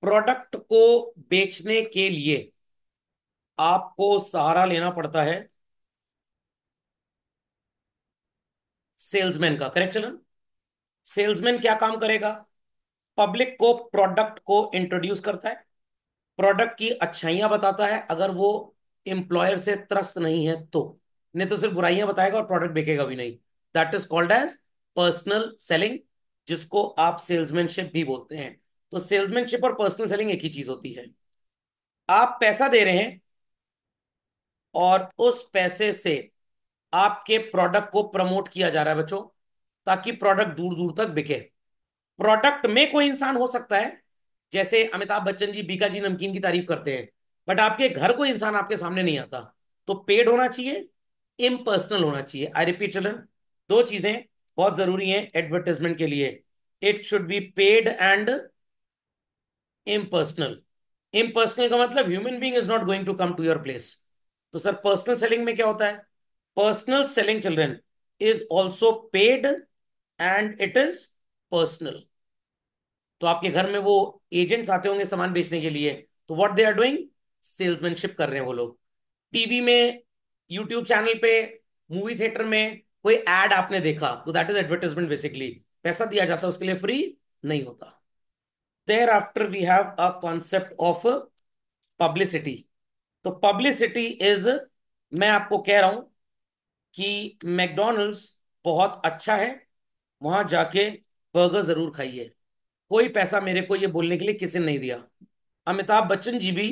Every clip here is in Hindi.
प्रोडक्ट को बेचने के लिए आपको सहारा लेना पड़ता है सेल्समैन का। करेक्ट चलन। सेल्समैन क्या काम करेगा? पब्लिक को प्रोडक्ट को इंट्रोड्यूस करता है, प्रोडक्ट की अच्छाइयां बताता है, अगर वो एम्प्लॉयर से त्रस्त नहीं है तो। नहीं तो सिर्फ बुराइयां बताएगा और प्रोडक्ट बेचेगा भी नहीं। That is called as personal selling, जिसको आप सेल्समैनशिप भी बोलते हैं। तो सेल्समैनशिप और पर्सनल सेलिंग एक ही चीज होती है। आप पैसा दे रहे हैं और उस पैसे से आपके प्रोडक्ट को प्रमोट किया जा रहा है बच्चों, ताकि प्रोडक्ट दूर दूर तक बिके। प्रोडक्ट में कोई इंसान हो सकता है, जैसे अमिताभ बच्चन जी बीका जी नमकीन की तारीफ करते हैं, बट आपके घर कोई इंसान आपके सामने नहीं आता। तो पेड होना चाहिए, इम्पर्सनल होना चाहिए। आई रिपीट चिल्ड्रन, दो चीजें बहुत जरूरी हैं एडवर्टाइजमेंट के लिए। It should be paid and impersonal. Impersonal का मतलब human being is not going to come to your place. तो सर पर्सनल सेलिंग में क्या होता है? Personal selling children is also paid and it is personal. तो आपके घर में वो एजेंट्स आते होंगे सामान बेचने के लिए, तो what they are doing? Salesmanship कर रहे हैं वो लोग। टीवी में, यूट्यूब चैनल पे, मूवी थिएटर में कोई एड आपने देखा तो दैट इज एडवर्टाइजमेंट बेसिकली। पैसा दिया जाता है उसके लिए, फ्री नहीं होता। Thereafter we have a concept of publicity. तो पब्लिसिटी इज, मैं आपको कह रहा हूं कि मैकडोनल्ड्स बहुत अच्छा है, वहां जाके बर्गर जरूर खाइए। कोई पैसा मेरे को ये बोलने के लिए किसी ने नहीं दिया। अमिताभ बच्चन जी भी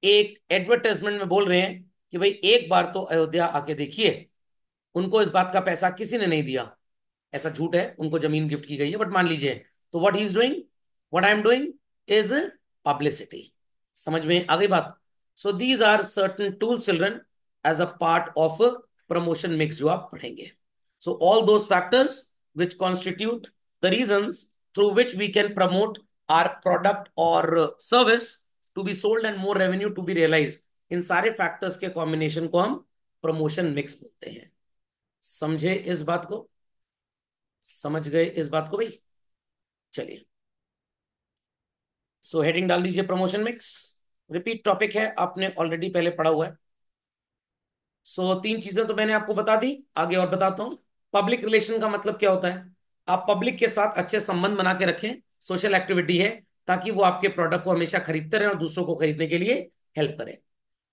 एक एडवर्टाइजमेंट में बोल रहे हैं कि भाई एक बार तो अयोध्या आके देखिए। उनको इस बात का पैसा किसी ने नहीं दिया। ऐसा झूठ है, उनको जमीन गिफ्ट की गई है, बट मान लीजिए। तो what he is doing, what I am doing is publicity. समझ में आ गई बात? So these are certain tools children as a part of promotion mix जो आप पढ़ेंगे। So all those factors which constitute the reasons through which we can promote our product और service to be sold and more revenue to be realise, इन सारे फैक्टर्स के कॉम्बिनेशन को हम प्रमोशन मिक्स बोलते हैं। समझे इस बात को? समझ गए इस बात को भाई? चलिए, सो हेडिंग डाल दीजिए प्रमोशन मिक्स। रिपीट टॉपिक है, आपने ऑलरेडी पहले पढ़ा हुआ है। सो तीन चीजें तो मैंने आपको बता दी, आगे और बताता हूं। पब्लिक रिलेशन का मतलब क्या होता है? आप पब्लिक के साथ अच्छे संबंध बना के रखें, सोशल एक्टिविटी है, ताकि वो आपके प्रोडक्ट को हमेशा खरीदते रहें और दूसरों को खरीदने के लिए हेल्प करें।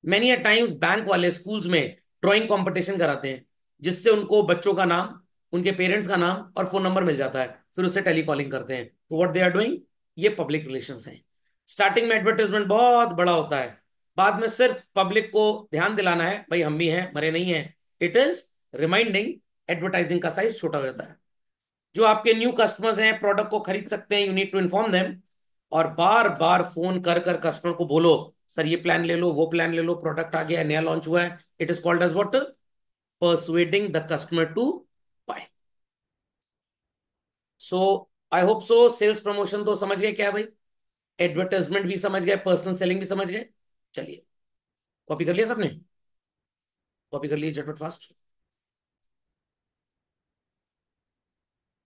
मैनी अ टाइम्स बैंक वाले स्कूल्स में ड्राइंग कंपटीशन कराते हैं, जिससे उनको बच्चों का नाम, उनके पेरेंट्स का नाम और फोन नंबर मिल जाता है, फिर उससे टेली कॉलिंग करते हैं। तो व्हाट दे आर डूइंग, ये पब्लिक रिलेशंस हैं। स्टार्टिंग में एडवर्टाइजमेंट बहुत बड़ा होता है, बाद में सिर्फ पब्लिक को ध्यान दिलाना है भाई हम भी हैं, मरे नहीं हैं। It is reminding. एडवर्टाइजिंग का साइज छोटा हो जाता है। जो आपके न्यू कस्टमर्स हैं, प्रोडक्ट को खरीद सकते हैं, you need to inform them. और बार बार फोन कर कर कस्टमर को बोलो, सर ये प्लान ले लो, वो प्लान ले लो, प्रोडक्ट आ गया है, नया लॉन्च हुआ है। It is called as what? Persuading the customer to buy. So I hope so sales promotion तो समझ गए क्या भाई? एडवर्टाइजमेंट भी समझ गए, पर्सनल सेलिंग भी समझ गए। चलिए, कॉपी कर लिया सबने? कॉपी कर लिए झटपट fast.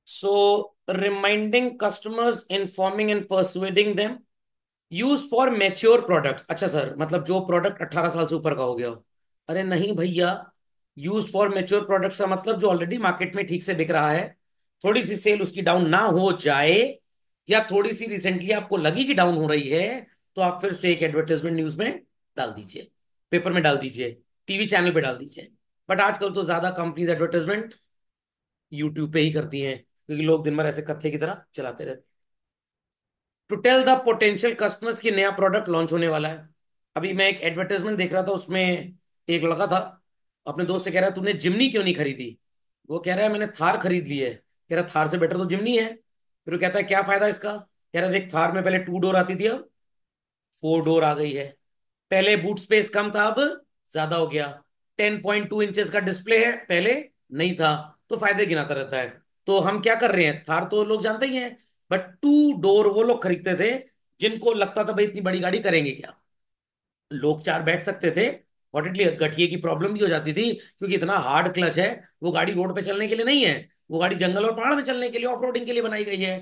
So reminding customers, informing and persuading them, use for mature products. अच्छा सर, मतलब जो प्रोडक्ट 18 साल से ऊपर का हो गया हो? अरे नहीं भैया, यूज फॉर मेच्योर प्रोडक्ट्स का मतलब जो ऑलरेडी मार्केट में ठीक से बिक रहा है, थोड़ी सी सेल उसकी डाउन ना हो जाए, या थोड़ी सी रिसेंटली आपको लगी कि डाउन हो रही है, तो आप फिर से एक एडवर्टाइजमेंट न्यूज में डाल दीजिए, पेपर में डाल दीजिए, टीवी चैनल पे डाल दीजिए। बट आजकल तो ज्यादा कंपनीज एडवर्टाइजमेंट यूट्यूब पे ही करती हैं, क्योंकि लोग दिन भर ऐसे कत्थे की तरह चलाते रहते हैं। To tell the potential customers की नया प्रोडक्ट लॉन्च होने वाला है। अभी मैं एक एडवर्टाइजमेंट देख रहा था, उसमें एक लड़का था, अपने दोस्त से कह रहा है तूने जिमनी क्यों नहीं खरीदी? वो कह रहा है मैंने थार खरीद ली है। कह रहा थार से बेटर तो जिमनी है। फिर वो कहता है क्या फायदा इसका? कह रहा देख, थार में पहले 2 डोर आती थी, अब 4 डोर आ गई है। पहले बूट स्पेस कम था, अब ज्यादा हो गया। 10.2 इंचेस का डिस्प्ले है, पहले नहीं था। तो फायदे गिनाता रहता है। तो हम क्या कर रहे हैं, थार तो लोग जानते ही हैं, बट 2 डोर वो लोग खरीदते थे जिनको लगता था भाई इतनी बड़ी गाड़ी करेंगे क्या, लोग चार बैठ सकते थे। वॉटेडली गठिए की प्रॉब्लम भी हो जाती थी, क्योंकि इतना हार्ड क्लच है। वो गाड़ी रोड पे चलने के लिए नहीं है, वो गाड़ी जंगल और पहाड़ में चलने के लिए, ऑफ रोडिंग के लिए बनाई गई है।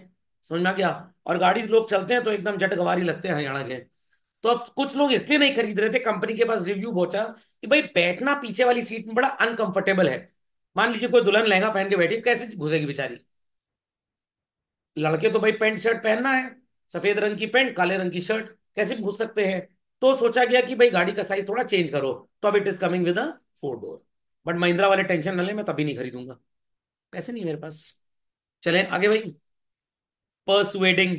समझ में आ गया। और गाड़ी लोग चलते हैं तो एकदम जट गवारी लगते हैं हरियाणा के। तो अब कुछ लोग इसलिए नहीं खरीद रहे थे, कंपनी के पास रिव्यू पहुंचा कि भाई बैठना पीछे वाली सीट में बड़ा अनकंफर्टेबल है। मान लीजिए कोई दुल्हन लहंगा पहन के बैठी, कैसे घुसेगी बेचारी। लड़के तो भाई पैंट शर्ट पहनना है, सफेद रंग की पैंट काले रंग की शर्ट, कैसे भी घुस सकते हैं। तो सोचा गया कि भाई गाड़ी का साइज थोड़ा चेंज करो, तो अब it is coming with a 4 door. But Mahindra वाले टेंशन न ले, मैं तभी नहीं खरीदूंगा, पैसे नहीं मेरे पास। चलें आगे भाई। Persuading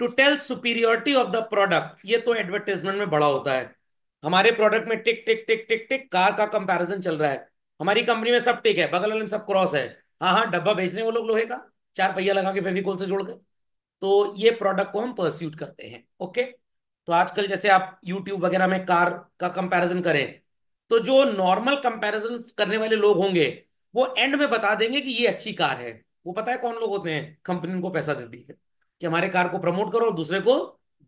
to tell superiority of the product, ये तो एडवर्टाइजमेंट में बड़ा होता है। हमारे प्रोडक्ट में टिक टिक टिक टिक टिक कार का कंपैरिजन चल रहा है, हमारी कंपनी में सब टिक है, बगल वाले में सब क्रॉस है। हाँ हाँ, डब्बा भेज रहे हैं वो लोग लोहे का, 4 पहिया लगा के फेविकोल से जोड़ के। तो ये प्रोडक्ट को हम परस्यूट करते हैं। ओके। तो आजकल जैसे आप यूट्यूब वगैरह में कार का कंपैरिजन करें, तो जो नॉर्मल कंपैरिजन करने वाले लोग होंगे वो एंड में बता देंगे कि ये अच्छी कार है। वो पता है कौन लोग होते हैं? कंपनी उनको पैसा देती है कि हमारे कार को प्रमोट करो और दूसरे को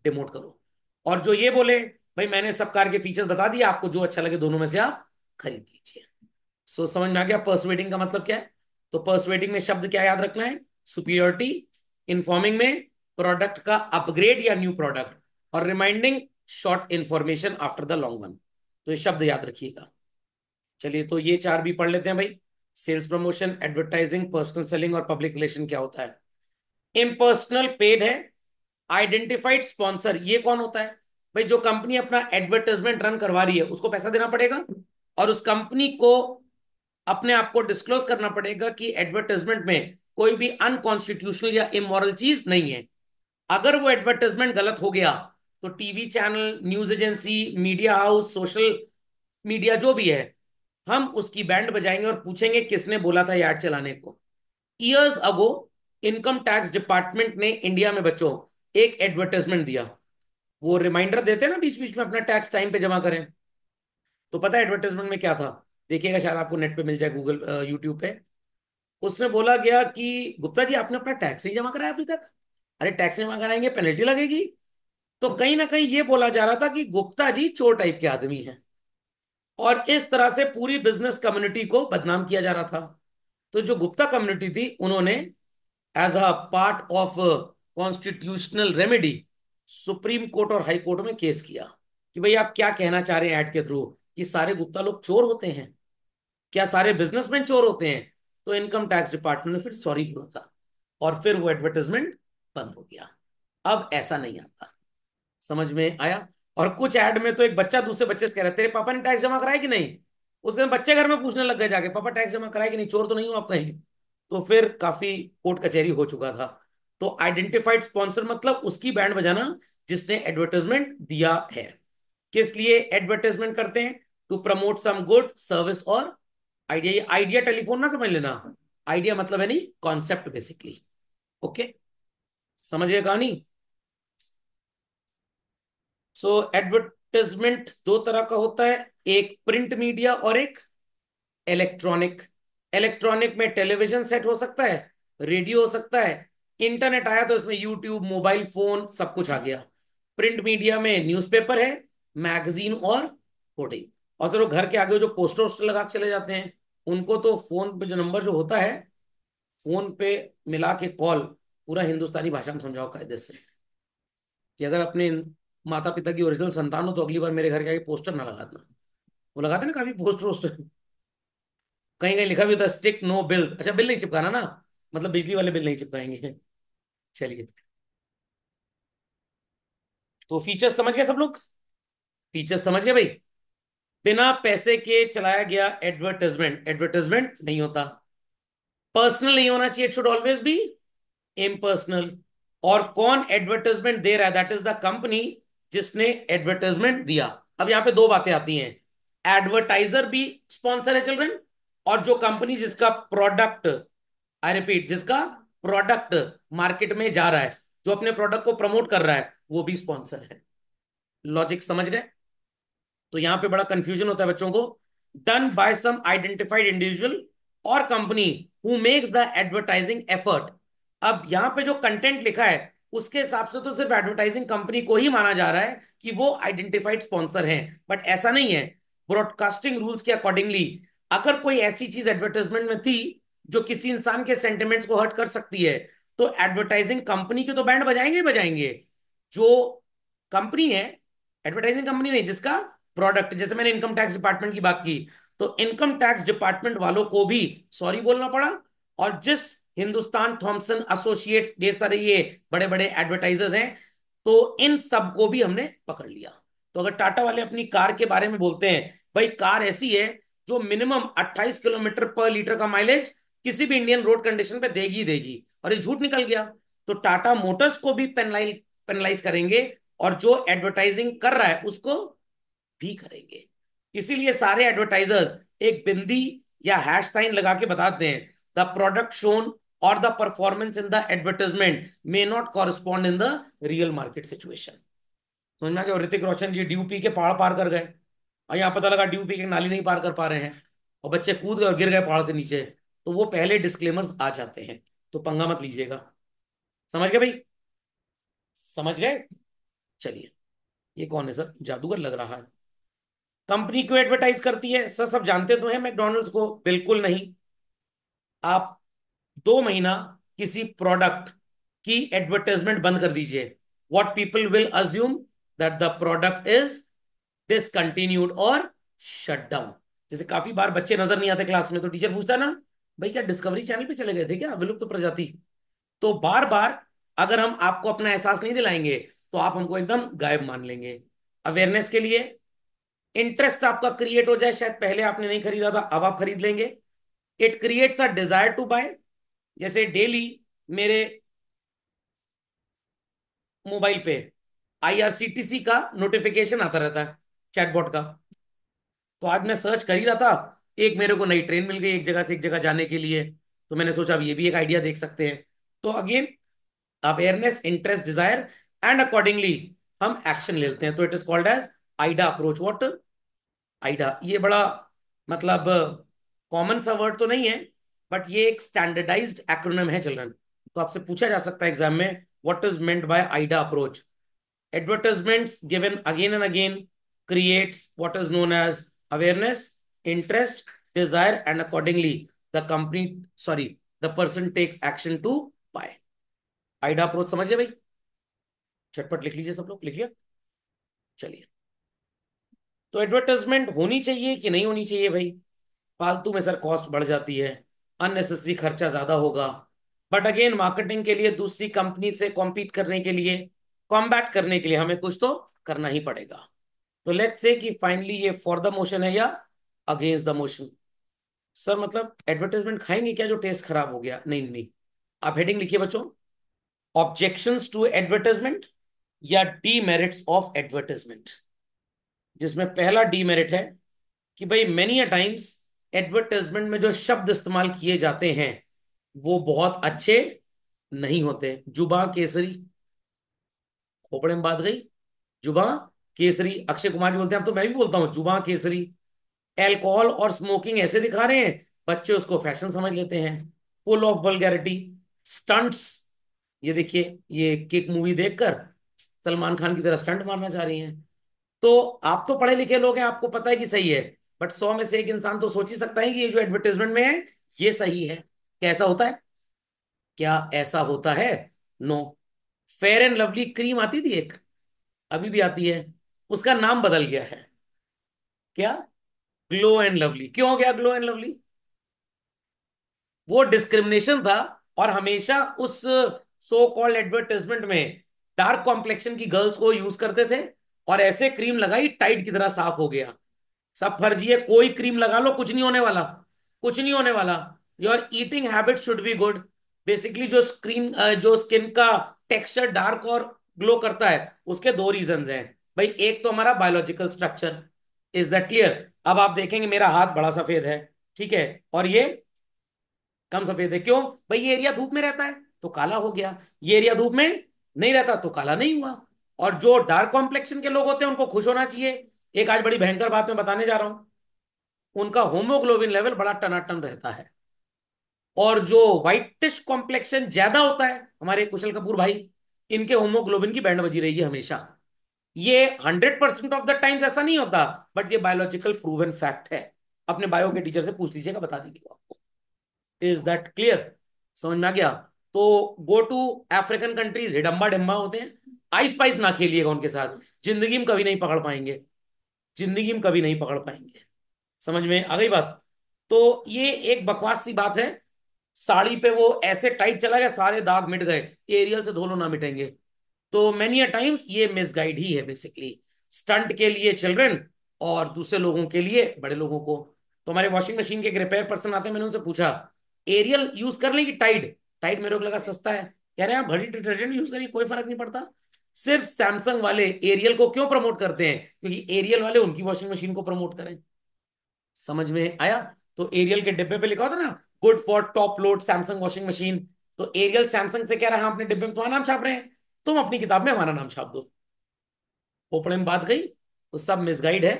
डिमोट करो। और जो ये बोले भाई मैंने सब कार के फीचर्स बता दिए, आपको जो अच्छा लगे दोनों में से आप खरीद लीजिए। सो समझ में आ गया पर्सुएडिंग का मतलब क्या है? तो पर्सुएडिंग में शब्द क्या याद रखना है? सुपीरियोरिटी, इन्फॉर्मिंग में प्रोडक्ट का अपग्रेड या न्यू प्रोडक्ट, और reminding short information after the long one. तो ये शब्द याद रखिएगा। चलिए तो ये 4 भी पढ़ लेते हैं भाई। Sales promotion, advertising, personal selling और पब्लिक रिलेशन क्या होता है? इम्पर्सनल पेड है। आइडेंटिफाइड स्पॉन्सर ये कौन होता है? भाई जो कंपनी अपना एडवर्टाइजमेंट रन करवा रही है उसको पैसा देना पड़ेगा, और उस कंपनी को अपने आप को डिस्क्लोज करना पड़ेगा कि एडवर्टाइजमेंट में कोई भी अनकॉन्स्टिट्यूशनल या इमोरल चीज नहीं है। अगर वो एडवर्टाइजमेंट गलत हो गया तो TV channel, news agency, media house, social media जो भी है, हम उसकी बैंड बजाएंगे और पूछेंगे किसने बोला था ये ऐड चलाने को। Years ago income tax department ने इंडिया में बच्चों एक एडवर्टाइजमेंट दिया। वो रिमाइंडर देते हैं ना बीच बीच में अपना टैक्स टाइम पे जमा करें। तो पता है एडवर्टाइजमेंट में क्या था? देखिएगा, शायद आपको नेट पे मिल जाए, गूगल यूट्यूब पे। उसमें बोला गया कि गुप्ता जी आपने अपना टैक्स नहीं जमा कराया अभी तक। अरे टैक्स जमा कराएंगे पेनल्टी लगेगी। तो कहीं ना कहीं ये बोला जा रहा था कि गुप्ता जी चोर टाइप के आदमी हैं, और इस तरह से पूरी बिजनेस कम्युनिटी को बदनाम किया जा रहा था। तो जो गुप्ता कम्युनिटी थी उन्होंने as a part of constitutional remedy supreme court और हाई कोर्ट में केस किया कि भाई आप क्या कहना चाह रहे हैं ऐड के थ्रू, कि सारे गुप्ता लोग चोर होते हैं? क्या सारे बिजनेसमैन चोर होते हैं? तो इनकम टैक्स डिपार्टमेंट ने फिर सॉरी बोला था, और फिर वो एडवर्टाइजमेंट बंद हो गया। अब ऐसा नहीं आता। समझ में आया? और कुछ ऐड में तो एक बच्चा दूसरे बच्चे से कह रहा है तेरे पापा ने टैक्स जमा कराया कि नहीं। उसके बाद बच्चे घर में पूछने लग गए जाके, पापा टैक्स जमा कराया कि नहीं, चोर तो नहीं हो आप कहीं। तो फिर काफी कोर्ट कचहरी हो चुका था। तो आइडेंटिफाइड स्पॉन्सर मतलब उसकी बैंड बजाना जिसने एडवर्टाइजमेंट दिया है। किस लिए एडवर्टाइजमेंट करते हैं? To promote some good service और आइडिया। ये आइडिया टेलीफोन ना समझ लेना। आइडिया मतलब है नहीं, कॉन्सेप्ट बेसिकली। ओके, समझ गए कहानी? सो एडवर्टाइजमेंट दो तरह का होता है, एक प्रिंट मीडिया और एक इलेक्ट्रॉनिक। इलेक्ट्रॉनिक में टेलीविजन सेट हो सकता है, रेडियो हो सकता है, इंटरनेट आया तो इसमें यूट्यूब, मोबाइल फोन सब कुछ आ गया। प्रिंट मीडिया में न्यूज़पेपर है, मैगजीन और होर्डिंग। और सर वो घर के आगे जो पोस्टर वोस्टर लगा के चले जाते हैं, उनको तो फोन पे जो नंबर जो होता है, फोन पे मिला के कॉल पूरा हिंदुस्तानी भाषा में समझाओ कायदे से कि अगर अपने माता पिता की ओरिजिनल संतान हो तो अगली बार मेरे घर के आगे पोस्टर ना लगा देना। वो लगाते हैं ना काफी पोस्टर वोस्टर, कहीं कहीं लिखा भी होता है स्टिक नो बिल। अच्छा बिल नहीं चिपकाना ना, मतलब बिजली वाले बिल नहीं चिपकाएंगे। चलिए, तो फीचर्स समझ गए सब लोग? फीचर्स समझ गए भाई? बिना पैसे के चलाया गया एडवर्टाइजमेंट एडवर्टाइजमेंट नहीं होता। पर्सनल नहीं होना चाहिए, it should always be impersonal. और कौन एडवर्टाइजमेंट दे रहा है? दैट इज द कंपनी जिसने एडवर्टाइजमेंट दिया। अब यहां पे दो बातें आती हैं, एडवर्टाइजर भी स्पॉन्सर है चिल्ड्रन, और जो कंपनी जिसका प्रोडक्ट, आई रिपीट, जिसका प्रोडक्ट मार्केट में जा रहा है, जो अपने प्रोडक्ट को प्रमोट कर रहा है, वो भी स्पॉन्सर है। लॉजिक समझ गए? तो यहां पे बड़ा कंफ्यूजन होता है बच्चों को। Done by some identified individual और company who makes the advertising effort. अब यहां पे जो कंटेंट लिखा है उसके हिसाब से तो सिर्फ एडवर्टाइजिंग कंपनी को ही माना जा रहा है कि वो आइडेंटिफाइड स्पॉन्सर हैं, बट ऐसा नहीं है। ब्रॉडकास्टिंग रूल्स के अकॉर्डिंगली अगर कोई ऐसी चीज एडवर्टाइजमेंट में थी जो किसी इंसान के सेंटिमेंट्स को हर्ट कर सकती है, तो एडवर्टाइजिंग कंपनी के तो बैंड बजाएंगे ही बजाएंगे। जो कंपनी है, एडवर्टाइजिंग कंपनी नहीं, जिसका प्रोडक्ट, जैसे मैंने इनकम टैक्स डिपार्टमेंट की बात की, तो इनकम टैक्स डिपार्टमेंट वालों को भी सॉरी बोलना पड़ा। और जिस हिंदुस्तान थॉमसन एसोसिएट्स, ढेर सारे ये बड़े बड़े एडवर्टाइजर्स हैं, तो इन सबको भी हमने पकड़ लिया। तो अगर टाटा वाले अपनी कार के बारे में बोलते हैं, भाई कार ऐसी है जो मिनिमम 28 किलोमीटर पर लीटर का माइलेज किसी भी इंडियन रोड कंडीशन पे देगी ही देगी, और ये झूठ निकल गया, तो टाटा मोटर्स को भी पेनलाइज पेनलाइज करेंगे, और जो एडवर्टाइजिंग कर रहा है उसको भी करेंगे। इसीलिए सारे एडवर्टाइजर्स एक बिंदी या हैश साइन लगा के बताते हैं, द प्रोडक्ट शोन और the performance in the advertisement may not correspond in the real market situation. समझ में आ गया? ऋतिक रोशन जी ड्यू पी के पहाड़ पार कर गए, और यहाँ पता लगा ड्यू पी के नाली नहीं पार कर पा रहे हैं, और बच्चे कूद गए और गिर गए पहाड़ से नीचे। तो वो पहले डिस्क्लेमर्स आ जाते हैं, तो पंगा मत लीजिएगा। समझ गए भाई? समझ गए? चलिए। ये कौन है सर, जादूगर लग रहा है। कंपनी क्यों एडवर्टाइज करती है सर? सब जानते तो हैं मैकडोनल्ड्स को। बिल्कुल नहीं। आप 2 महीना किसी प्रोडक्ट की एडवर्टाइजमेंट बंद कर दीजिए, what people will assume that the product is discontinued और शट डाउन। जैसे काफी बार बच्चे नजर नहीं आते क्लास में, तो टीचर पूछता है ना, भाई क्या डिस्कवरी चैनल पे चले गए थे क्या, विलुप्त प्रजाति? तो बार बार अगर हम आपको अपना एहसास नहीं दिलाएंगे, तो आप हमको एकदम गायब मान लेंगे। अवेयरनेस के लिए, इंटरेस्ट आपका क्रिएट हो जाए, शायद पहले आपने नहीं खरीदा था, अब आप खरीद लेंगे। It creates a desire to buy. जैसे डेली मेरे मोबाइल पे आईआरसीटीसी का नोटिफिकेशन आता रहता है, चैटबॉट का। तो आज मैं सर्च कर ही रहा था, एक मेरे को नई ट्रेन मिल गई एक जगह से एक जगह जाने के लिए, तो मैंने सोचा अब ये भी एक आइडिया देख सकते हैं। तो again, awareness, interest, desire, and accordingly हम एक्शन लेते हैं, तो it is called as AIDA approach. What? AIDA. ये बड़ा मतलब कॉमन सा वर्ड तो नहीं है, बट ये एक स्टैंडर्डाइज्ड एक्रोनिम है चिल्ड्रन। तो आपसे पूछा जा सकता है एग्जाम में, what is meant by Aida approach? Advertisements given again and again creates what is known as awareness, interest, desire, and accordingly the company, sorry, the person takes action to buy. Aida approach समझ गए भाई? झटपट लिख लीजिए, सब लोग लिख लिया? चलिए। तो एडवर्टाइजमेंट होनी चाहिए कि नहीं होनी चाहिए भाई? फालतू में सर कॉस्ट बढ़ जाती है, अननेसेसरी खर्चा ज्यादा होगा, बट अगेन मार्केटिंग के लिए, दूसरी कंपनी से कॉम्पीट करने के लिए, कॉम्बैट करने के लिए हमें कुछ तो करना ही पड़ेगा। तो लेट्स से कि फाइनली ये फॉर द मोशन है या अगेंस्ट द मोशन। सर मतलब एडवर्टाइजमेंट खाएंगे क्या जो टेस्ट खराब हो गया? नहीं नहीं। आप हेडिंग लिखिए बच्चों, ऑब्जेक्शंस टू एडवर्टाइजमेंट या डीमेरिट्स ऑफ एडवर्टाइजमेंट। जिसमें पहला डीमेरिट है कि भाई मेनी अ टाइम्स एडवर्टाइजमेंट में जो शब्द इस्तेमाल किए जाते हैं वो बहुत अच्छे नहीं होते। जुबा केसरी, खोपड़े में बात गई। जुबा केसरी, अक्षय कुमार जी बोलते हैं, अब तो मैं भी बोलता हूँ जुबा केसरी। एल्कोहल और स्मोकिंग ऐसे दिखा रहे हैं, बच्चे उसको फैशन समझ लेते हैं। Full of vulgarity. स्टंट्स, ये देखिए, ये किक मूवी देखकर सलमान खान की तरह स्टंट मारना चाह रही हैं। तो आप तो पढ़े लिखे लोग हैं, आपको पता है कि सही है, बट 100 में से 1 इंसान तो सोच ही सकता है कि ये जो एडवर्टाइजमेंट में है ये सही है। क्या ऐसा होता है? क्या ऐसा होता है? No. Fair and lovely cream आती थी एक, अभी भी आती है, उसका नाम बदल गया है। क्या? Glow and lovely. क्यों हो गया ग्लो एंड लवली? वो डिस्क्रिमिनेशन था, और हमेशा उस सो कॉल्ड एडवर्टाइजमेंट में डार्क कॉम्प्लेक्शन की गर्ल्स को यूज करते थे, और ऐसे क्रीम लगाई टाइट की तरह साफ हो गया। सब फर्जी है, कोई क्रीम लगा लो कुछ नहीं होने वाला, कुछ नहीं होने वाला। Your eating habit should be good. Basically जो स्किन का टेक्सचर डार्क और ग्लो करता है, उसके 2 रीजंस हैं भाई। एक तो हमारा biological structure, is that clear? अब आप देखेंगे मेरा हाथ बड़ा सफेद है, ठीक है, और ये कम सफेद है। क्यों भाई? ये एरिया धूप में रहता है तो काला हो गया, ये एरिया धूप में नहीं रहता तो काला नहीं हुआ। और जो डार्क कॉम्प्लेक्शन के लोग होते हैं उनको खुश होना चाहिए। एक आज बड़ी भयंकर बात मैं बताने जा रहा हूं, उनका होमोग्लोबिन लेवल बड़ा टनाटन रहता है। और जो व्हाइटिश कॉम्प्लेक्शन ज्यादा होता है, हमारे कुशल कपूर भाई, इनके होमोग्लोबिन की बैंड बजी रही है हमेशा। ये 100% ऑफ द टाइम्स ऐसा नहीं होता, बट ये बायोलॉजिकल प्रूवन फैक्ट है। अपने बायो के टीचर से पूछ लीजिएगा, बता देंगे वो आपको। Is that clear? समझ में आ गया? तो गो टू अफ्रीकन कंट्रीज, हिडम्बा डिम्बा होते हैं। आइस पाइस ना खेलिएगा उनके साथ, जिंदगी में कभी नहीं पकड़ पाएंगे, जिंदगी में कभी नहीं पकड़ पाएंगे। समझ में आ गई बात? तो ये एक बकवास सी बात है। साड़ी पे वो ऐसे टाइट चला गया, सारे दाग मिट गए, एरियल से धो लो ना मिटेंगे। तो मैनी अ टाइम्स ये मिसगाइड ही है बेसिकली, स्टंट के लिए चिल्ड्रन और दूसरे लोगों के लिए बड़े लोगों को। तो हमारे वॉशिंग मशीन के एक रिपेयर पर्सन आते हैं, मैंने उनसे पूछा एरियल यूज कर लें कि टाइड? टाइड मेरे को लगा सस्ता है, कह रहे हैं आप घड़ी डिटर्जेंट यूज करिए कोई फर्क नहीं पड़ता। सिर्फ सैमसंग वाले एरियल को क्यों प्रमोट करते हैं? क्योंकि एरियल वाले उनकी वॉशिंग मशीन को प्रमोट करें। समझ में आया? तो एरियल के डिब्बे पे लिखा होता ना, good for top load Samsung washing machine. तो एरियल सैमसंग से कह रहा है हम अपने डिब्बे में तुम्हारा नाम छाप रहे हैं, तुम अपनी किताब में हमारा नाम छाप दो। पोपड़े में बात गई। तो सब मिसगाइड है।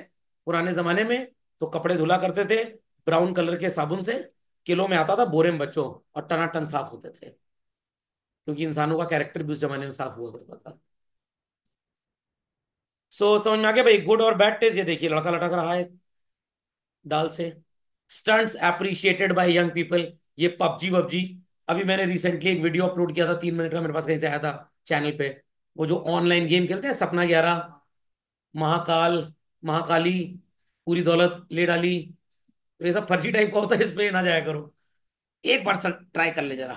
पुराने जमाने में तो कपड़े धुला करते थे ब्राउन कलर के साबुन से, किलो में आता था बोरे में बच्चों, और टनाटन साफ होते थे, क्योंकि इंसानों का कैरेक्टर भी उस जमाने में साफ हुआ करता था। सो समझ में आ गया भाई, गुड और बैड टेस्ट। ये देखिए लड़का लटक रहा है दाल से। Stunts appreciated by young people, ये पबजी वबजी। अभी मैंने रिसेंटली एक वीडियो अपलोड किया था 3 मिनट का, मेरे पास कहीं से आया था चैनल पे। वो जो ऑनलाइन गेम खेलते हैं, सपना 11, महाकाल, महाकाली, पूरी दौलत ले डाली, तो ये सब फर्जी टाइप का होता है, इस पे ना जाया करो। एक बार सर ट्राई कर ले जरा,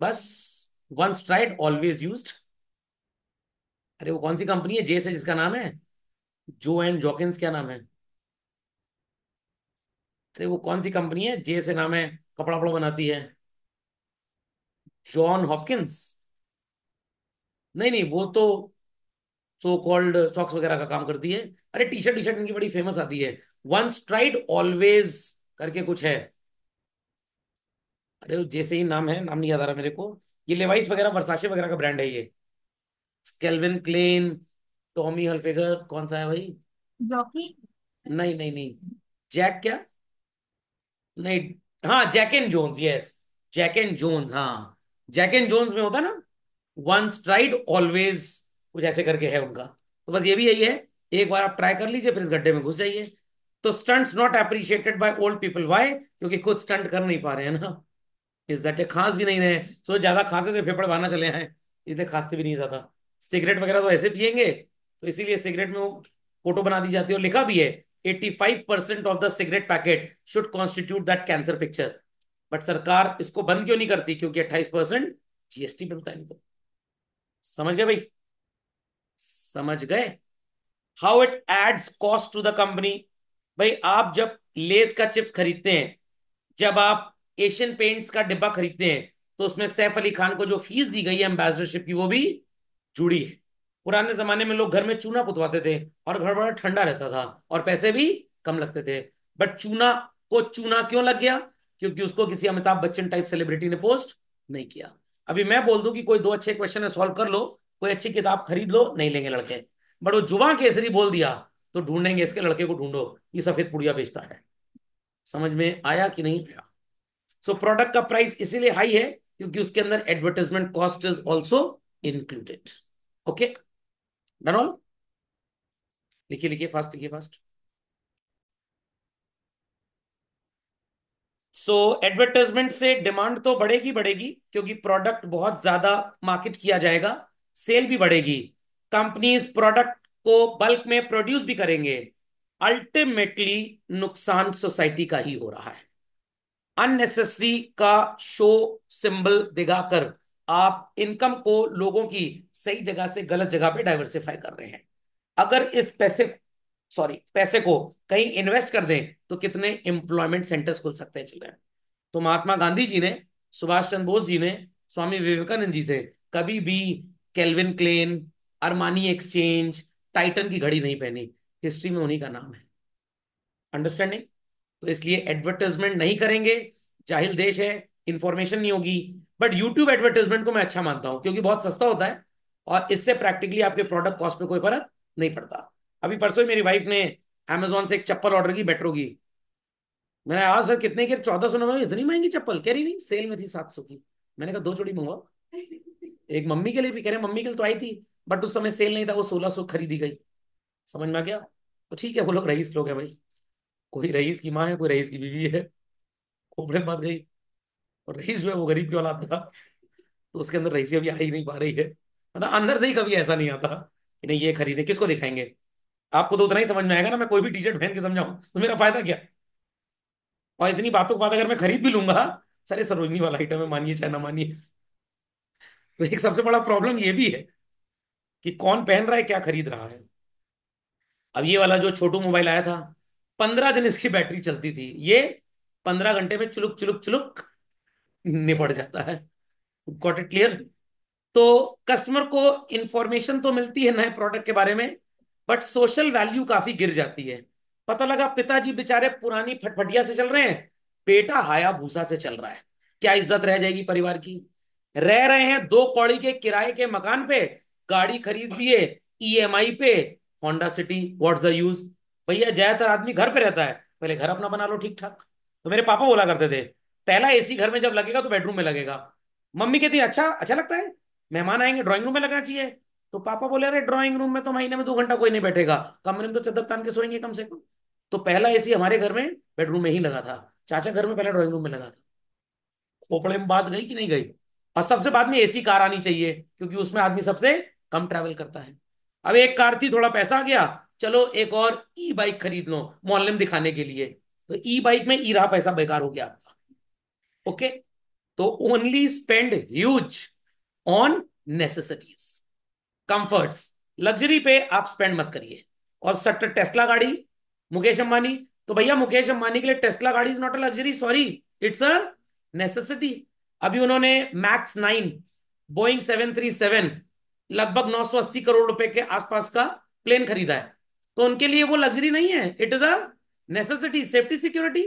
बस। Once tried always used. अरे वो कौन सी कंपनी है जे से जिसका नाम है जो एंड जॉकिंस, क्या नाम है? अरे वो कौन सी कंपनी है जे से नाम है, कपड़ा वपड़ा बनाती है? John Hopkins? नहीं नहीं, वो तो सो कॉल्ड सॉक्स वगैरह का काम करती है। अरे टी शर्ट, टी शर्ट इनकी बड़ी फेमस आती है। वंस ट्राइड ऑलवेज करके कुछ है। अरे वो जैसे ही नाम है, नाम नहीं याद आ रहा मेरे को। ये लेवाइस वगैरह वर्साचे वगैरह का ब्रांड है ये। केल्विन क्लेन, टॉमी हल्फिगर, कौन सा है भाई? जॉकी। नहीं नहीं नहीं, जैक क्या? नहीं, हाँ Jack and Jones, yes, Jack and Jones, हाँ। जैक एंड जोन्स में होता है ना, वंस ट्राइड ऑलवेज, कुछ ऐसे करके है उनका। तो बस ये भी यही है, एक बार आप ट्राई कर लीजिए फिर इस गड्ढे में घुस जाइए। तो stunts not appreciated by old people, why? क्योंकि खुद स्टंट कर नहीं पा रहे हैं ना, इस दैट खांस भी नहीं रहे, सो ज्यादा खांसे तो फेफड़े बहाना चले हैं, इसलिए खांसते भी नहीं ज्यादा। सिगरेट वगैरह तो ऐसे पियेंगे, तो इसीलिए सिगरेट में वो फोटो बना दी जाती है और लिखा भी है 85% of the cigarette packet should constitute that cancer picture. But सरकार इसको बंद क्यों नहीं करती? क्योंकि 28% जीएसटी पे बताएंगे तो। समझ गए भाई? समझ गए? How it adds cost to the company. भाई आप जब लेस का चिप्स खरीदते हैं, जब आप एशियन पेंट्स का डिब्बा खरीदते हैं, तो उसमें सैफ अली खान को जो फीस दी गई है एम्बेसडरशिप की, वो भी जुड़ी है। पुराने जमाने में लोग घर में चूना पुतवाते थे, और घर बड़ा ठंडा रहता था, और पैसे भी कम लगते थे। बट चूना को चूना क्यों लग गया? क्योंकि उसको किसी अमिताभ बच्चन टाइप सेलिब्रिटी ने पोस्ट नहीं किया। अभी मैं बोल दूं कि कोई दो अच्छे क्वेश्चन है सॉल्व कर लो, कोई अच्छी किताब खरीद लो, नहीं लेंगे लड़के। बट वो जुबान केसरी बोल दिया, तो ढूंढेंगे इसके लड़के को, ढूंढो ये सफेद पुड़िया बेचता है। समझ में आया कि नहीं आया? सो प्रोडक्ट का प्राइस इसीलिए हाई है क्योंकि उसके अंदर advertisement cost is also included. Okay, done all. लिखिए लिखिए फास्ट, लिखिए फास्ट। सो एडवर्टाइजमेंट से डिमांड तो बढ़ेगी बढ़ेगी, क्योंकि प्रोडक्ट बहुत ज्यादा मार्केट किया जाएगा, सेल भी बढ़ेगी, कंपनीज प्रोडक्ट को बल्क में प्रोड्यूस भी करेंगे। अल्टीमेटली नुकसान सोसाइटी का ही हो रहा है। अननेसेसरी का शो सिंबल दिखाकर आप इनकम को लोगों की सही जगह से गलत जगह पे डाइवर्सिफाई कर रहे हैं। अगर इस पैसे को कहीं इन्वेस्ट कर दें, तो कितने एम्प्लॉयमेंट सेंटर्स खुल सकते हैं चिल्ड्रन। तो महात्मा गांधी जी ने, सुभाष चंद्र बोस जी ने, स्वामी विवेकानंद जी थे, कभी भी Calvin Klein, Armani Exchange, Titan की घड़ी नहीं पहनी। हिस्ट्री में उन्हीं का नाम है। अंडरस्टैंडिंग? तो इसलिए एडवर्टाइजमेंट नहीं करेंगे, जाहिल देश है, इंफॉर्मेशन नहीं होगी। बट यूट्यूब एडवर्टाइजमेंट को मैं अच्छा मानता हूं, क्योंकि बहुत सस्ता होता है, और इससे प्रैक्टिकली आपके प्रोडक्ट कॉस्ट पे कोई फर्क नहीं पड़ता। अभी परसों ही मेरी वाइफ ने अमेजोन से एक चप्पल ऑर्डर की मेट्रो की। मैंने आज सर कितने की? 1400 इतनी महंगी चप्पल? कह रही नहीं, सेल में थी 700 की। मैंने कहा 2 जोड़ी मंगवाओ। एक मम्मी के लिए भी, कह रहे मम्मी के लिए तो आई थी, बट उस समय सेल नहीं था, वो 1600 खरीदी गई। समझ में आ गया? तो ठीक है, वो लोग रईस लोग हैं भाई, कोई रईस की माँ है, कोई रईस की बीवी है, खोपड़े मत गई। और रईस जो है वो गरीब की औलाद था। तो उसके अंदर रईसी अभी आ ही नहीं पा रही है। मतलब अंदर से ही कभी ऐसा नहीं आता कि नहीं ये खरीदे, किसको दिखाएंगे। आपको तो उतना ही समझ में आएगा ना, मैं कोई भी टी शर्ट पहन के समझाऊं तो मेरा फायदा क्या। और इतनी बातों के बाद अगर मैं खरीद भी लूंगा, सारे सरोजनी वाला आइटम है, मानिए चाहे ना मानिए। तो एक सबसे बड़ा प्रॉब्लम ये भी है कि कौन पहन रहा है, क्या खरीद रहा है। अब ये वाला जो छोटू मोबाइल आया था, 15 दिन इसकी बैटरी चलती थी, ये 15 घंटे में चुलुक चुलुक चुलुक निपट जाता है। Got it clear. तो कस्टमर को इंफॉर्मेशन तो मिलती है नए प्रोडक्ट के बारे में, बट सोशल वैल्यू काफी गिर जाती है। पता लगा पिताजी बेचारे पुरानी फटफटिया से चल रहे हैं, बेटा हाया भूसा से चल रहा है। क्या इज्जत रह जाएगी परिवार की। रह रहे हैं 2 कौड़ी के किराए के मकान पे, गाड़ी खरीद लिए ईएमआई पे, Honda city, what's the use. भैया ज्यादातर आदमी घर पे रहता है, पहले घर अपना बना लो ठीक ठाक। तो मेरे पापा बोला करते थे, पहला एसी घर में जब लगेगा तो बेडरूम में लगेगा। मम्मी कहती अच्छा अच्छा लगता है, मेहमान आएंगे ड्राइंग रूम में लगना चाहिए। तो पापा बोले अरे ड्राइंग रूम में तो महीने में 2 घंटा कोई नहीं बैठेगा, कमरे में तो चादर तान के सोएंगे कम से कम। तो पहला एसी हमारे घर में बेडरूम में ही लगा था, चाचा घर में पहले ड्राइंग रूम में लगा था। खोपड़े में बात गई कि नहीं गई। और सबसे बाद में एसी कार आनी चाहिए, क्योंकि उसमें आदमी सबसे कम ट्रैवल करता है। अब एक कार थी, थोड़ा पैसा आ गया, चलो एक और ई बाइक खरीद लो मोहल्ले में दिखाने के लिए। तो ई बाइक में ई रहा, पैसा बेकार हो गया आपका। ओके। तो only spend huge on necessities, comforts, luxury पे आप स्पेंड मत करिए। और सट टेस्ला गाड़ी, मुकेश अंबानी, तो भैया मुकेश अंबानी के लिए टेस्ला गाड़ी is not a luxury, sorry, it's a necessity. अभी उन्होंने मैक्स 9 बोइंग 737 लगभग 980 करोड़ रुपए के आसपास का प्लेन खरीदा है। तो उनके लिए वो लग्जरी नहीं है, it is a necessity, safety security.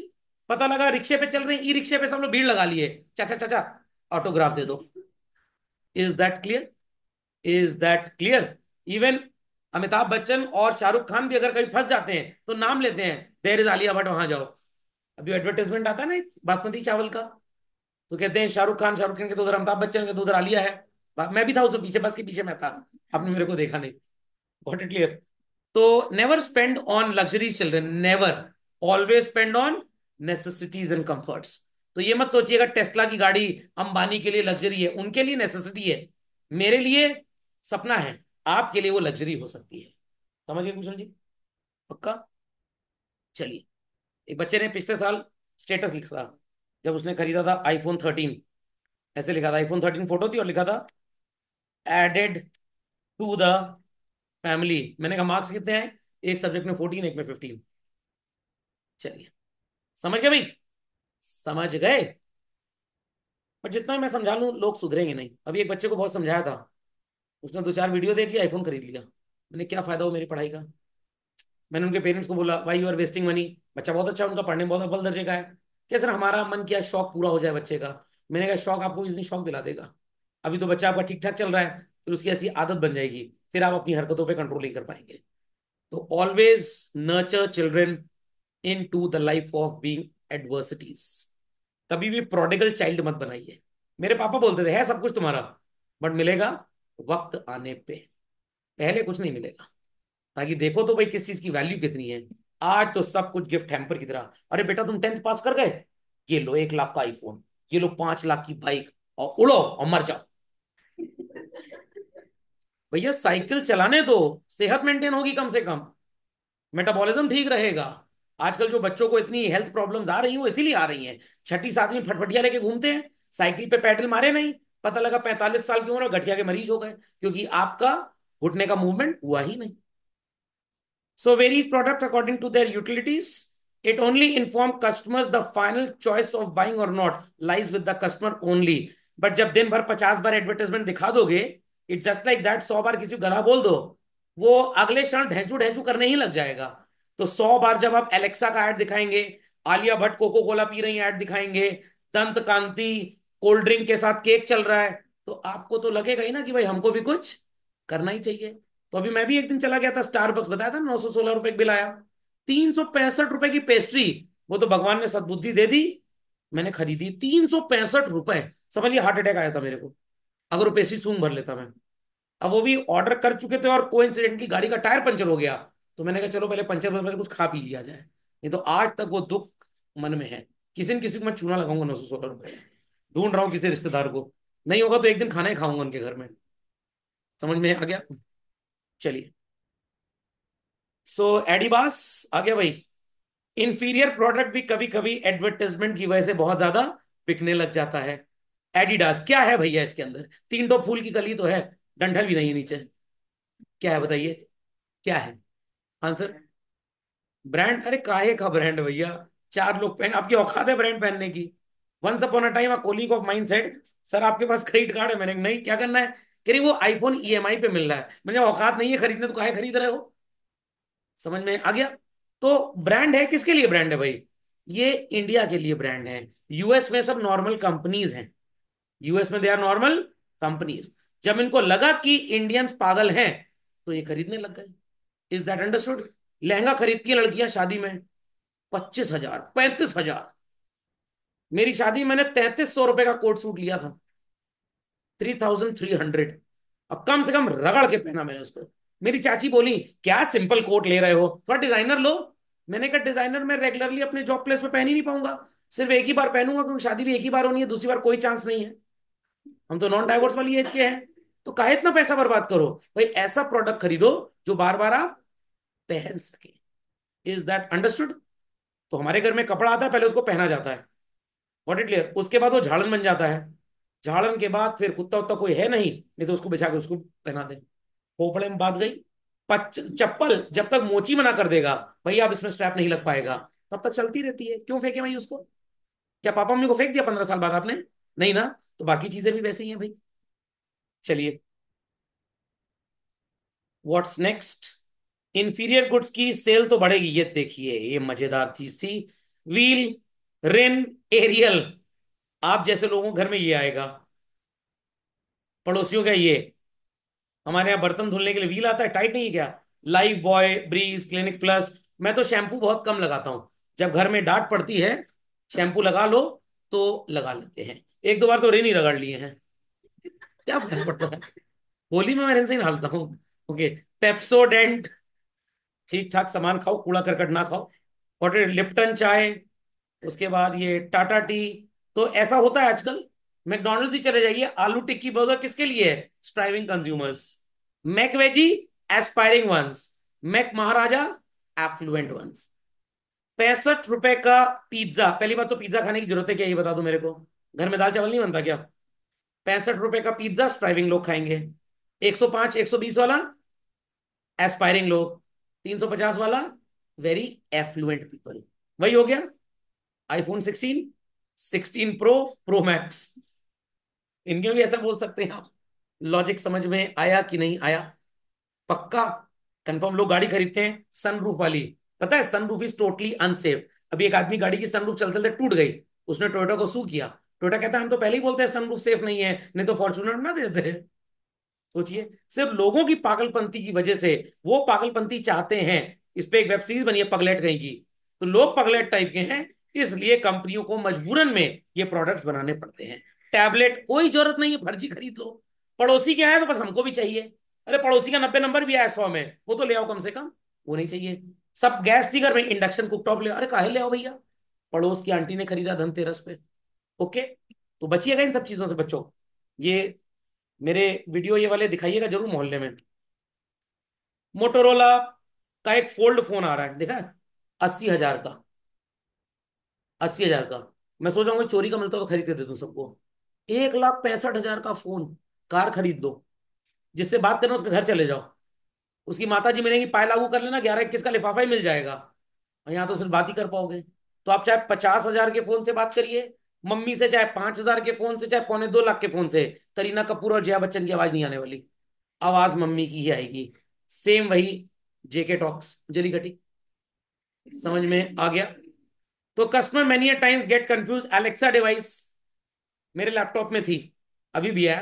पता लगा रिक्शे पे चल रहे हैं, ई रिक्शे पे सब लोग भीड़ लगा लिए, चाचा चाचा ऑटोग्राफ दे दो। Is that clear, is that clear. Even Amitabh Bachchan और शाहरुख खान भी अगर कहीं फंस जाते हैं तो नाम लेते हैं, देयर इज आलिया भट्ट, वहां जाओ। अभी एडवर्टाइजमेंट आता है ना एक बासमती चावल का, तो कहते हैं शाहरुख खान के तो उधर अमिताभ बच्चन के तो उधर आलिया है। मैं भी था उसमें पीछे, बस के पीछे मैं था, आपने मेरे को देखा नहीं। Got it clear. तो never spend on luxuries children, never, always spend on necessities and comforts. तो ये मत सोचिएगा टेस्ला की गाड़ी अंबानी के लिए लग्जरी है, उनके लिए नेसेसिटी है, मेरे लिए सपना है, आपके लिए वो लग्जरी हो सकती है। समझ गए कुशल जी, पक्का। चलिए, एक बच्चे ने पिछले साल स्टेटस लिखा था, जब उसने खरीदा था iPhone 13। ऐसे लिखा था, iPhone 13 फोटो थी और लिखा था एडेड टू द फैमिली। मैंने कहा मार्क्स कितने हैं, एक सब्जेक्ट में 14, एक में 15। चलिए, समझ गए भाई, समझ गए। पर जितना मैं समझा लूं लोग सुधरेंगे नहीं। अभी एक बच्चे को बहुत समझाया था, उसने 2 4 वीडियो देख लिया, आईफोन खरीद लिया। मैंने क्या फायदा हो मेरी पढ़ाई का। मैंने उनके पेरेंट्स को बोला भाई यू आर वेस्टिंग मनी। बच्चा बहुत अच्छा है, उनका पढ़ने में बहुत अव्वल दर्जे का है। क्या सर हमारा मन किया शौक पूरा हो जाए बच्चे का। मैंने कहा शौक आपको इस दिन शौक दिला देगा, अभी तो बच्चा आपका ठीक ठाक चल रहा है, फिर उसकी ऐसी आदत बन जाएगी, फिर आप अपनी हरकतों पर कंट्रोल नहीं कर पाएंगे। तो always nurture children into the life of being adversities. कभी भी प्रोडिगल चाइल्ड मत बनाइए। मेरे पापा बोलते थे है सब कुछ तुम्हारा, बट मिलेगा वक्त आने पे, पहले कुछ नहीं मिलेगा। ताकि देखो तो भाई किस चीज की वैल्यू कितनी है। आज तो सब कुछ गिफ्ट हैम्पर की तरह, अरे बेटा तुम 10th पास कर गए, ये लो 1 लाख का आईफोन, ये लो 5 लाख की बाइक, और उड़ो और मर जाओ। भैया साइकिल चलाने दो, सेहत मेंटेन होगी कम से कम, मेटाबॉलिज्म ठीक रहेगा। आजकल जो बच्चों को इतनी हेल्थ प्रॉब्लम्स आ रही हैं वो इसीलिए आ रही हैं, छठी सातवीं फटफटिया लेके घूमते हैं, साइकिल पे पैडल मारे नहीं, पता लगा 45 साल की उम्र में गठिया के मरीज हो गए, क्योंकि आपका घुटने का मूवमेंट हुआ ही नहीं। So varies product according to their utilities. It only inform customers the final choice of buying or not lies with the customer only. But जब दिन भर 50 बार एडवर्टाइजमेंट दिखा दोगे, इट जस्ट लाइक दैट, 100 बार किसी को गला बोल दो, वो अगले क्षण ढैंचू ढैंचू करने ही लग जाएगा। तो 100 बार जब आप एलेक्सा का ऐड दिखाएंगे, आलिया भट्ट कोको कोला पी रही ऐड दिखाएंगे, दंत कांति कोल्ड ड्रिंक के साथ केक चल रहा है, तो आपको तो लगेगा ही ना कि भाई हमको भी कुछ करना ही चाहिए। तो अभी मैं भी एक दिन चला गया था स्टारबक्स, बताया था 916 रुपए बिल आया, 365 रुपए की पेस्ट्री। वो तो भगवान ने सद्बुद्धि दे दी, मैंने खरीदी 365 रुपए। समझ लिया हार्ट अटैक आया था मेरे को, अगर वो पेस्ट्री सूंघ भर लेता मैं। अब वो भी ऑर्डर कर चुके थे और कोइंसिडेंटली गाड़ी का टायर पंचर हो गया। तो मैंने कहा चलो पहले पंचर में पहले कुछ खा पी लिया जाए, नहीं तो आज तक वो दुख मन में है। किसी न किसी को मैं चूना लगाऊंगा 916 रुपए, ढूंढ रहा हूँ किसी रिश्तेदार को। नहीं होगा तो एक दिन खाना ही खाऊंगा उनके घर में। समझ में आ गया? चलिए। सो एडिबास आ गया भाई। इंफीरियर प्रोडक्ट भी कभी कभी एडवर्टाइजमेंट की वजह से बहुत ज्यादा बिकने लग जाता है। एडिडास क्या है भैया इसके अंदर? तीन तो फूल की कली तो है, डंठल भी नहीं है नीचे। क्या है बताइए? क्या है आंसर? ब्रांड? अरे काहे का ब्रांड भैया? चार लोग पहन, आपकी औकात है ब्रांड पहनने की? Once upon a time a colleague of mine said, sir आपके पास क्रेडिट कार्ड है? मैंने कहा, नहीं, क्या करना है? कह रही वो आईफोन ईएमआई पे मिल रहा है। मैंने कहा, औकात नहीं है खरीदने तो काहे खरीद रहे हो? समझ में आ गया? तो ब्रांड है, किसके लिए ब्रांड है भाई? ये इंडिया के लिए ब्रांड है। यूएस में सब नॉर्मल कंपनीज हैं। यूएस में दे आर नॉर्मल कंपनीज। जब इनको लगा कि इंडियंस पागल हैं, तो ये खरीदने लग गए। Is that understood? लहंगा खरीदती है लड़कियां शादी में, 25,000, 35,000। मेरी शादी में मैंने 3300 रुपए का कोट सूट लिया था, 3,300। और कम से कम रगड़ के पहना मैंने उसको। मेरी चाची बोली, क्या सिंपल कोट ले रहे हो, थोड़ा डिजाइनर लो। मैंने कहा, डिजाइनर मैं रेगुलरली अपने जॉब प्लेस पे पहन ही नहीं पाऊंगा। सिर्फ एक ही बार पहनूंगा, क्योंकि शादी भी एक ही बार होनी है, दूसरी बार कोई चांस नहीं है। हम तो नॉन डाइवोर्स वाली एज के हैं। तो काहे इतना पैसा बर्बाद करो? भाई ऐसा प्रोडक्ट खरीदो जो बार बार आप पहन सके। Is that understood? तो हमारे घर में कपड़ा आता है, पहले उसको पहना जाता है, वॉट इट क्लियर, उसके बाद वो झाड़न बन जाता है। झाड़न के बाद फिर कुत्ता उत्ता कोई है नहीं, नहीं तो उसको बिछा के उसको पहना दे। खोपड़े में बात गई। चप्पल जब तक मोची मना कर देगा, भैया अब इसमें स्ट्रैप नहीं लग पाएगा, तब तक चलती रहती है। क्यों फेंके भाई उसको? क्या पापा मम्मी को फेंक दिया 15 साल बाद आपने? नहीं ना। तो बाकी चीजें भी वैसे ही हैं भाई। चलिए, व्हाट्स नेक्स्ट? इंफीरियर गुड्स की सेल तो बढ़ेगी, ये देखिए, ये मजेदार चीज सी। व्हील, रिन, एरियल। आप जैसे लोगों के घर में ये आएगा, पड़ोसियों का ये। हमारे यहाँ बर्तन धुलने के लिए व्हील आता है, टाइट नहीं है क्या? Lifebuoy, Breeze, Clinic Plus. मैं तो शैम्पू बहुत कम लगाता हूँ। जब घर में डांट पड़ती है, शैम्पू लगा लो, तो लगा लेते हैं। एक दो बार तो रिन ही रगड़ लिए हैं। क्या फर्क पड़ता है? होली में मैं रिन से ही नहाता हूँ। ओके। पेप्सोडेंट, ठीक ठाक सामान खाओ, कूड़ा करकट ना खाओ। और लिप्टन चाय, उसके बाद ये टाटा टी। तो ऐसा होता है आजकल, मैकडोनल्ड्स ही चले जाइए, आलू टिक्की बर्गर किसके लिए है? Striving consumers. McVeggie, aspiring ones. Mac Maharaja, affluent ones. 65 रुपए का पिज्जा, पहली बात तो पिज्जा खाने की जरूरत है क्या, ये बता दो मेरे को। घर में दाल चावल नहीं बनता क्या? 65 रुपए का पिज्जा स्ट्राइविंग लोग खाएंगे। 105, 120 वाला एस्पायरिंग लोग। 350 वाला वेरी एफ्लुएंट पीपल। वही हो गया आईफोन 16, 16 प्रो, प्रो मैक्स। इनके भी ऐसा बोल सकते हैं आप। लॉजिक समझ में आया कि नहीं आया? पक्का कंफर्म? लोग गाड़ी खरीदते हैं सनरूफ वाली, पता है सनरूफ इज टोटली अनसेफ। अभी एक आदमी गाड़ी की सनरूफ चलते चलते टूट गई, उसने टोयोटा को सू किया। टोयोटा कहता है हम तो पहले ही बोलते हैं सनरूफ सेफ नहीं है, नहीं तो फॉर्च्यूनर ना देते। सोचिए, सिर्फ लोगों की पागलपंती की वजह से। वो पागलपंती चाहते हैं। इस पे एक वेब सीरीज बनी है पगलेट कहीं की। तो लोग पगलेट टाइप के हैं, इसलिए कंपनियों को मजबूरन में ये प्रोडक्ट्स बनाने पड़ते हैं। टैबलेट कोई जरूरत नहीं है, फर्जी खरीद लो। पड़ोसी के आया तो बस हमको भी चाहिए। अरे पड़ोसी का 90 नंबर भी आया 100 में, वो तो ले आओ कम से कम। वो नहीं चाहिए। सब गैस थी घर में, इंडक्शन कुकटॉप ले आओ। अरे काहे ले आओ भैया? पड़ोस की आंटी ने खरीदा धनतेरस पे। ओके। तो बचिएगा इन सब चीजों से बच्चों। ये मेरे वीडियो ये वाले दिखाइएगा जरूर मोहल्ले में। मोटोरोला का एक फोल्ड फोन आ रहा है, देखा है? 80,000 का। 80,000 का। मैं सोच रहा हूँ चोरी का मिलता हो तो खरीद के दे दूं सबको। 1,65,000 का फोन। कार खरीद दो, जिससे बात करना उसके घर चले जाओ। उसकी माता जी मिलेंगी, पाए लागू कर लेना, 11 21 का लिफाफा ही मिल जाएगा। और यहाँ तो सिर्फ बात ही कर पाओगे। तो आप चाहे 50,000 के फोन से बात करिए मम्मी से, चाहे 5,000 के फोन से, चाहे 1,25 लाख के फोन से, करीना कपूर और जया बच्चन की आवाज नहीं आने वाली। आवाज मम्मी की ही आएगी। सेम वही जेके टॉक्स जली घटी। समझ में आ गया? तो customer many times get confuse. Alexa device मेरे लैपटॉप में थी, अभी भी है।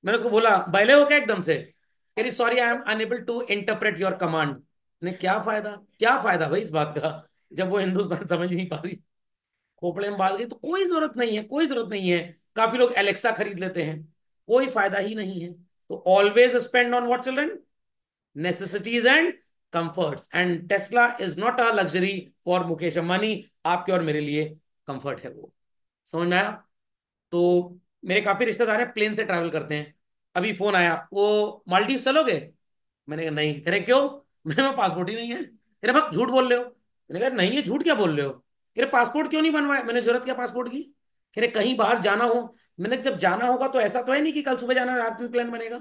मैंने उसको बोला बैले हो क्या एकदम से? कह रही sorry I am unable to interpret your command. ने क्या फायदा, क्या फायदा भाई इस बात का, जब वो हिंदुस्तान समझ नहीं पा रही। खोपड़े में बाल गई तो कोई जरूरत नहीं है, कोई जरूरत नहीं है। काफी लोग एलेक्सा खरीद लेते हैं, कोई फायदा ही नहीं है। तो always spend on what children? Necessities and comforts. And Tesla is not a luxury for Mukesh Ambani. आपके और मेरे लिए कंफर्ट है वो। समझ में आया? तो मेरे काफी रिश्तेदार हैं प्लेन से ट्रैवल करते हैं। अभी फोन आया, वो मालदीव चलोगे? मैंने कहा नहीं। कह रहे क्यों? मेरे पास पासपोर्ट ही नहीं है। कह रहे भक्त झूठ बोल रहे हो। मैंने कहा नहीं, ये झूठ क्या बोल रहे हो? कह रहे पासपोर्ट क्यों नहीं बनवाया? मैंने जरूरत क्या पासपोर्ट की? कह रहे कहीं बाहर जाना हो। मैंने जब जाना होगा तो ऐसा तो है नहीं कि कल सुबह जाना रात में प्लान बनेगा।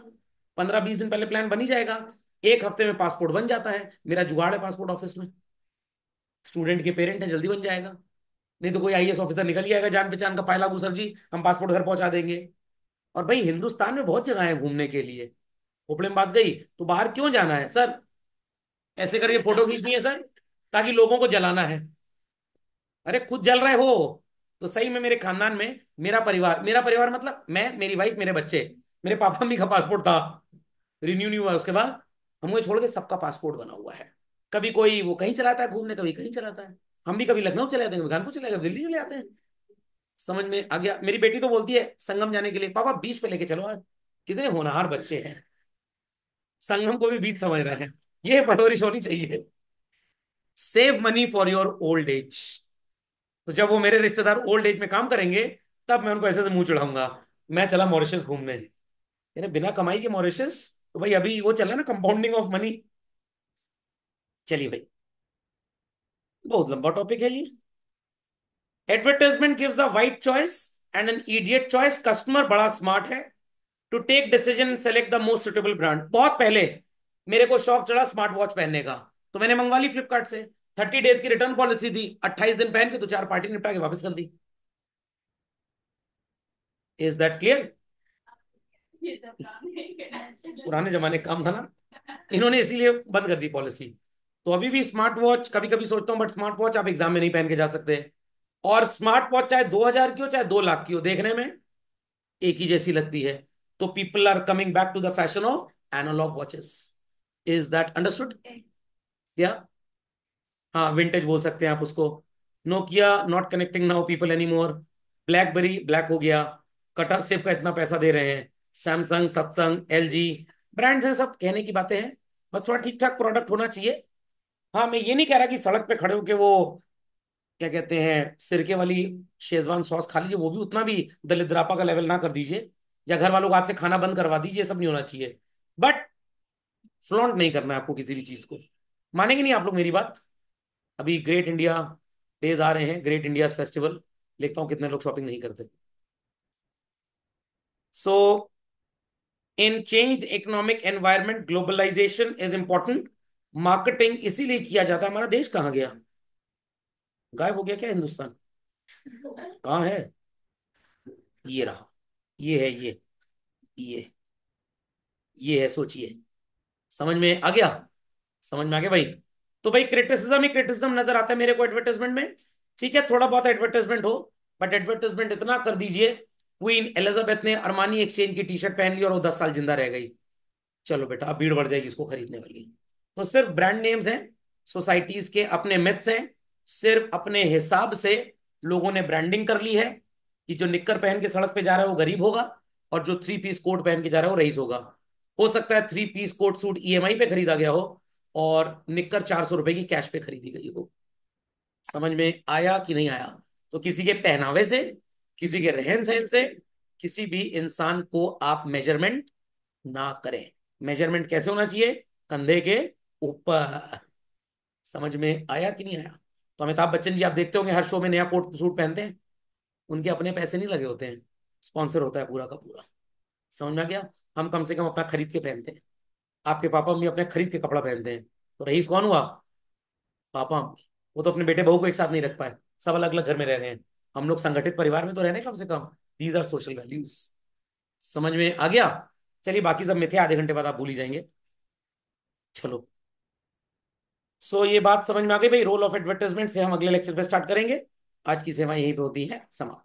15-20 दिन पहले प्लान बन ही जाएगा। एक हफ्ते में पासपोर्ट बन जाता है। मेरा जुगाड़ है पासपोर्ट ऑफिस में। स्टूडेंट के पेरेंट है, जल्दी बन जाएगा। नहीं तो कोई आईएएस ऑफिसर निकल ही आएगा जान पहचान का, पाए लागू सर जी, हम पासपोर्ट घर पहुंचा देंगे। और भाई हिंदुस्तान में बहुत जगह है घूमने के लिए। खोपड़े में बात गई तो बाहर क्यों जाना है सर? ऐसे करके फोटो खींचनी है सर, ताकि लोगों को जलाना है। अरे खुद जल रहे हो तो सही में। मेरे खानदान में मेरा परिवार मतलब मैं, मेरी वाइफ, मेरे बच्चे, मेरे पापा मम्मी का पासपोर्ट था, रिन्यू नहीं हुआ उसके बाद। हम छोड़ के सबका पासपोर्ट बना हुआ है। कभी कोई वो कहीं चलाता है घूमने, कभी कहीं चलाता है। हम भी कभी लखनऊ चले जाते हैं, कभी कानपुर चले जाते हैं, दिल्ली चले जाते हैं। समझ में आ गया? मेरी बेटी तो बोलती है संगम जाने के लिए, पापा बीच पे लेके चलो आज। कितने होनहार बच्चे हैं, संगम को भी बीच समझ रहे हैं। ये परवरिश होनी चाहिए। Save money for your old age. तो जब वो मेरे रिश्तेदार ओल्ड एज में काम करेंगे, तब मैं उनको ऐसे से मुंह चढ़ाऊंगा। मैं चला मॉरिशस घूमने। यानी बिना कमाई के मॉरिशस? तो भाई अभी वो चल रहा है ना, कंपाउंडिंग ऑफ मनी। चलिए भाई, बहुत लंबा टॉपिक है ये। Advertisement gives a wide choice and an idiot choice. Customer बड़ा स्मार्ट है to take decision, select the most suitable brand. बहुत पहले मेरे को शौक चढ़ा स्मार्ट वॉच पहनने का, तो मैंने मंगवा ली फ्लिपकार्ट से। 30 डेज की रिटर्न पॉलिसी थी, 28 दिन पहन के तो 4 पार्टी निपटा के वापस कर दी। Is that clear? पुराने जमाने का काम था ना, इन्होंने इसीलिए बंद कर दी पॉलिसी। तो अभी भी स्मार्ट वॉच कभी कभी सोचता हूँ, बट स्मार्ट वॉच आप एग्जाम में नहीं पहन के जा सकते। और स्मार्ट वॉच चाहे 2,000 की हो चाहे 2 लाख की हो, देखने में एक ही जैसी लगती है। तो people are coming back to the fashion of analog watches. Is that understood? या हाँ, विंटेज बोल सकते हैं आप उसको। Nokia not connecting now people any more. BlackBerry black हो गया। कटा सेप का इतना पैसा दे रहे हैं। सैमसंग, सत्संग, एलजी, ब्रांड्स हैं सब, कहने की बातें हैं। बस थोड़ा ठीक ठाक प्रोडक्ट होना चाहिए। हाँ, मैं ये नहीं कह रहा कि सड़क पे खड़े होके वो क्या कहते हैं सिरके वाली शेजवान सॉस खा लीजिए, वो भी उतना भी दलिद्रापा का लेवल ना कर दीजिए। या घर वालों को हाथ से खाना बंद करवा दीजिए, ये सब नहीं होना चाहिए। बट फ्लॉन्ट नहीं करना है आपको किसी भी चीज को। मानेंगे नहीं आप लोग मेरी बात। अभी ग्रेट इंडिया डेज आ रहे हैं, ग्रेट इंडिया फेस्टिवल। देखता हूँ कितने लोग शॉपिंग नहीं करते। So in changed economic environment globalisation is important. Marketing इसीलिए किया जाता है। हमारा देश कहाँ गया? गायब हो गया क्या हिंदुस्तान? कहाँ है? ये रहा। ये है ये ये है, सोचिए। समझ में आ गया? समझ में आ गया भाई? तो भाई क्रिटिसिज्म ही क्रिटिसिज्म नजर आता है मेरे को एडवर्टाइजमेंट में। ठीक है, थोड़ा बहुत एडवर्टाइजमेंट हो, बट एडवर्टाइजमेंट इतना कर दीजिए। क्वीन एलिजाबेथ ने अरमानी एक्सचेंज की टी शर्ट पहन ली और वो 10 साल जिंदा रह गई। चलो बेटा, अब भीड़ बढ़ जाएगी इसको खरीदने वाली। तो सिर्फ ब्रांड नेम्स हैं, सोसाइटीज के अपने मिथ्स हैं। सिर्फ अपने हिसाब से लोगों ने ब्रांडिंग कर ली है कि जो निक्कर पहन के सड़क पे जा रहा है वो गरीब होगा, और जो 3 पीस कोट पहन के जा रहा है वो रईस होगा। हो सकता है 3 पीस कोट सूट ईएमआई पे खरीदा गया हो, और निक्कर 400 रुपए की कैश पे खरीदी गई हो। समझ में आया कि नहीं आया? तो किसी के पहनावे से, किसी के रहन सहन से, किसी भी इंसान को आप मेजरमेंट ना करें। मेजरमेंट कैसे होना चाहिए? कंधे के ऊपर। समझ में आया कि नहीं आया? तो अमिताभ बच्चन जी आप देखते होंगे हर शो में नया कोट सूट पहनते हैं। उनके अपने पैसे नहीं लगे होते हैं, स्पॉन्सर होता है पूरा का पूरा। समझ में आ गया? हम कम से कम अपना खरीद के पहनते हैं। आपके पापा मम्मी अपने खरीद के कपड़ा पहनते हैं। तो रईस कौन हुआ? Papa mummy. वो तो अपने बेटे बहू को एक साथ नहीं रख पाए, सब अलग अलग घर में रह रहे हैं। हम लोग संगठित परिवार में तो रहने कम से कम। These are social values. समझ में आ गया? चलिए, बाकी सब मिथे, आधे घंटे बाद आप भूल ही जाएंगे। चलो। सो ये बात समझ में आ गई भाई। रोल ऑफ एडवर्टाइजमेंट से हम अगले लेक्चर पे स्टार्ट करेंगे। आज की सेवा यहीं पे होती है समाप्त।